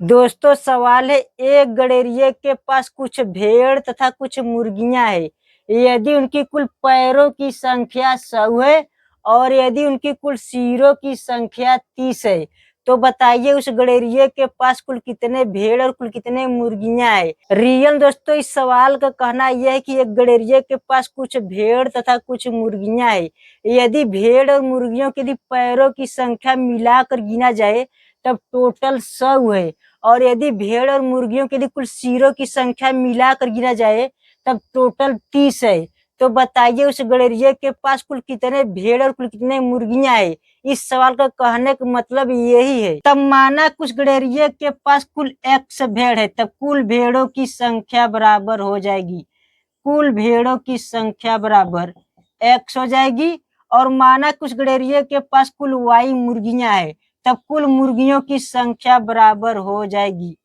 दोस्तों सवाल है, एक गडेरिये के पास कुछ भेड़ तथा कुछ मुर्गियां है। यदि उनकी कुल पैरों की संख्या 100 है और यदि उनकी कुल सिरों की संख्या 30 है, तो बताइए उस गडेरिये के पास कुल कितने भेड़ और कुल कितने मुर्गियां है। रियल दोस्तों, इस सवाल का कहना यह है कि एक गडेरिये के पास कुछ भेड़ तथा कुछ मुर्गियां है। यदि भेड़ और मुर्गियों के यदि पैरों की संख्या मिलाकर गिना जाए तब टोटल 100 है। और यदि भेड़ और मुर्गियों के लिए कुल सिरों की संख्या मिलाकर गिना जाए तब टोटल 30 है। तो बताइए उस गडेरिये के पास कुल कितने भेड़ और कुल कितने मुर्गियां है। इस सवाल का कहने का मतलब यही है। तब माना कुछ गडेरिये के पास कुल x भेड़ है, तब कुल भेड़ों की संख्या बराबर हो जाएगी, कुल भेड़ों की संख्या बराबर x हो जाएगी। और माना कुछ गडेरिये के पास कुल y मुर्गियां है, तब कुल मुर्गियों की संख्या बराबर हो जाएगी,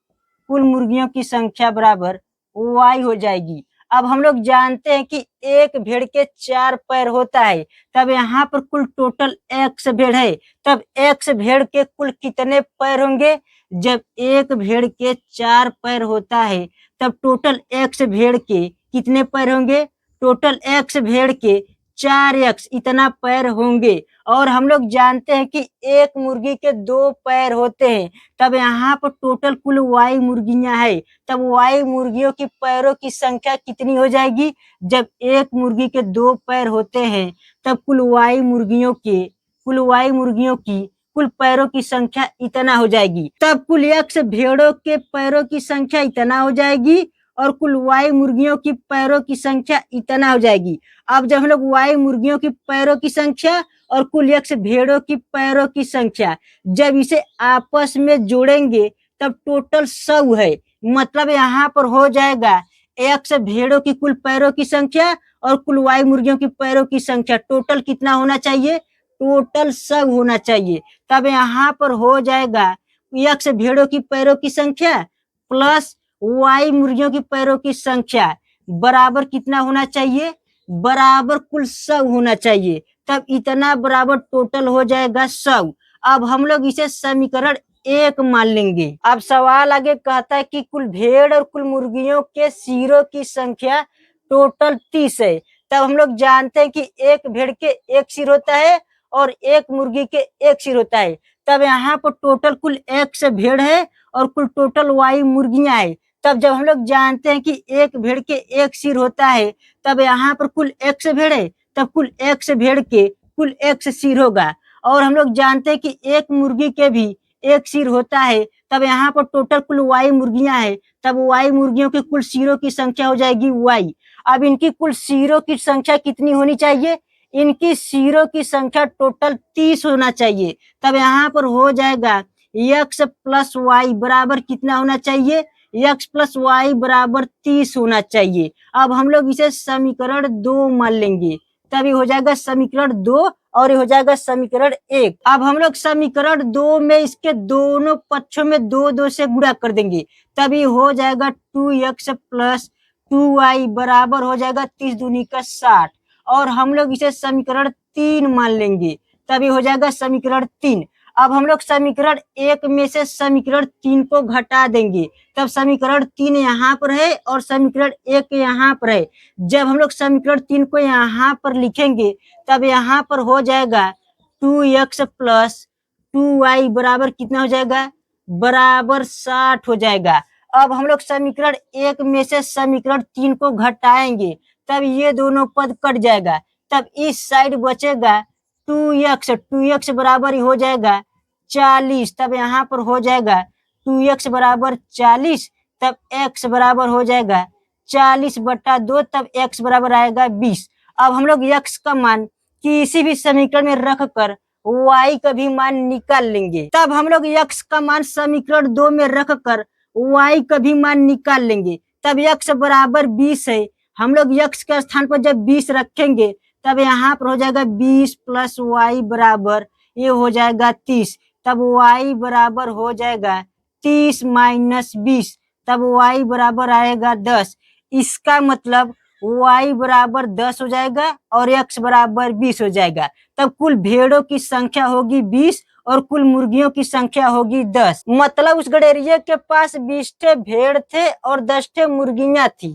कुल मुर्गियों की संख्या बराबर y हो जाएगी। अब हम लोग जानते हैं कि एक भेड़ के 4 पैर होता है, तब यहाँ पर कुल टोटल x भेड़ है, तब x भेड़ के कुल कितने पैर होंगे। जब एक भेड़ के 4 पैर होता है तब टोटल x भेड़ के कितने पैर होंगे, टोटल x भेड़ के 4x इतना पैर होंगे। और हम लोग जानते हैं कि एक मुर्गी के 2 पैर होते हैं, तब यहाँ पर टोटल कुल y मुर्गियां है, तब y मुर्गियों की पैरों की संख्या कितनी हो जाएगी। जब एक मुर्गी के 2 पैर होते हैं तब कुल y मुर्गियों की कुल पैरों की संख्या इतना हो जाएगी। तब कुल x भेड़ों के पैरों की संख्या इतना हो जाएगी और कुल y मुर्गियों की पैरों की संख्या इतना हो जाएगी। अब जब हम लोग y मुर्गियों की पैरों की संख्या और कुल x भेड़ों की पैरों की संख्या जब इसे आपस में जोड़ेंगे तब टोटल 100 है। मतलब यहाँ पर हो जाएगा x भेड़ों की कुल पैरों की संख्या और कुल y मुर्गियों की पैरों की संख्या टोटल कितना होना चाहिए, टोटल 100 होना चाहिए। तब यहाँ पर हो जाएगा x भेड़ों की पैरों की संख्या प्लस y मुर्गियों की पैरों की संख्या बराबर कितना होना चाहिए, बराबर कुल 100 होना चाहिए। तब इतना बराबर टोटल हो जाएगा 100। अब हम लोग इसे समीकरण 1 मान लेंगे। अब सवाल आगे कहता है कि कुल भेड़ और कुल मुर्गियों के सिरों की संख्या टोटल 30 है। तब हम लोग जानते हैं कि एक भेड़ के 1 सिर होता है और एक मुर्गी के 1 सिर होता है। तब यहाँ पर टोटल कुल x भेड़ है और कुल टोटल y मुर्गियां है। तब जब हम लोग जानते हैं कि एक भेड़ के 1 सिर होता है, तब यहाँ पर कुल x भेड़ है, तब कुल x भेड़ के कुल x सिर होगा। और हम लोग जानते हैं कि एक मुर्गी के भी 1 सिर होता है, तब यहाँ पर टोटल कुल y मुर्गियां है, तब y मुर्गियों के कुल सिरों की संख्या हो जाएगी y। अब इनकी कुल सिरों की संख्या कितनी होनी चाहिए, इनकी सिरों की संख्या टोटल 30 होना चाहिए। तब यहाँ पर हो जाएगा x प्लस वाई बराबर कितना होना चाहिए, x प्लस वाई बराबर 30 होना चाहिए। अब हम लोग इसे समीकरण 2 मान लेंगे, तभी हो जाएगा समीकरण 2 और ये हो जाएगा समीकरण 1। अब हम लोग समीकरण 2 में इसके दोनों पक्षों में 2 से गुणा कर देंगे, तभी हो जाएगा 2x प्लस 2y बराबर हो जाएगा 30 दूनी का 60। और हम लोग इसे समीकरण 3 मान लेंगे, तभी हो जाएगा समीकरण 3। अब हम लोग समीकरण 1 में से समीकरण 3 को घटा देंगे, तब समीकरण 3 यहाँ पर है और समीकरण 1 यहाँ पर है। जब हम लोग समीकरण 3 को यहाँ पर लिखेंगे तब यहाँ पर हो जाएगा 2x प्लस 2y बराबर कितना हो जाएगा, बराबर 60 हो जाएगा। अब हम लोग समीकरण 1 में से समीकरण 3 को घटाएंगे, तब ये दोनों पद कट जाएगा, तब इस साइड बचेगा 2x बराबर हो जाएगा 40। तब यहाँ पर हो जाएगा 2x बराबर 40, तब x बराबर हो जाएगा 40/2, तब x बराबर आएगा 20। अब हम लोग x का मान किसी भी समीकरण में रख कर y का भी मान निकाल लेंगे। तब हम लोग x का मान समीकरण 2 में रख कर y का भी मान निकाल लेंगे। तब x बराबर 20 है, हम लोग x के स्थान पर जब 20 रखेंगे तब यहाँ पर हो जाएगा 20 प्लस y बराबर ये हो जाएगा 30। तब y बराबर हो जाएगा 30 माइनस 20, तब y बराबर आएगा 10। इसका मतलब y बराबर 10 हो जाएगा और x बराबर 20 हो जाएगा। तब कुल भेड़ों की संख्या होगी 20 और कुल मुर्गियों की संख्या होगी 10। मतलब उस गडेरिये के पास 20 ठे भेड़ थे और 10 ठे मुर्गियां थी।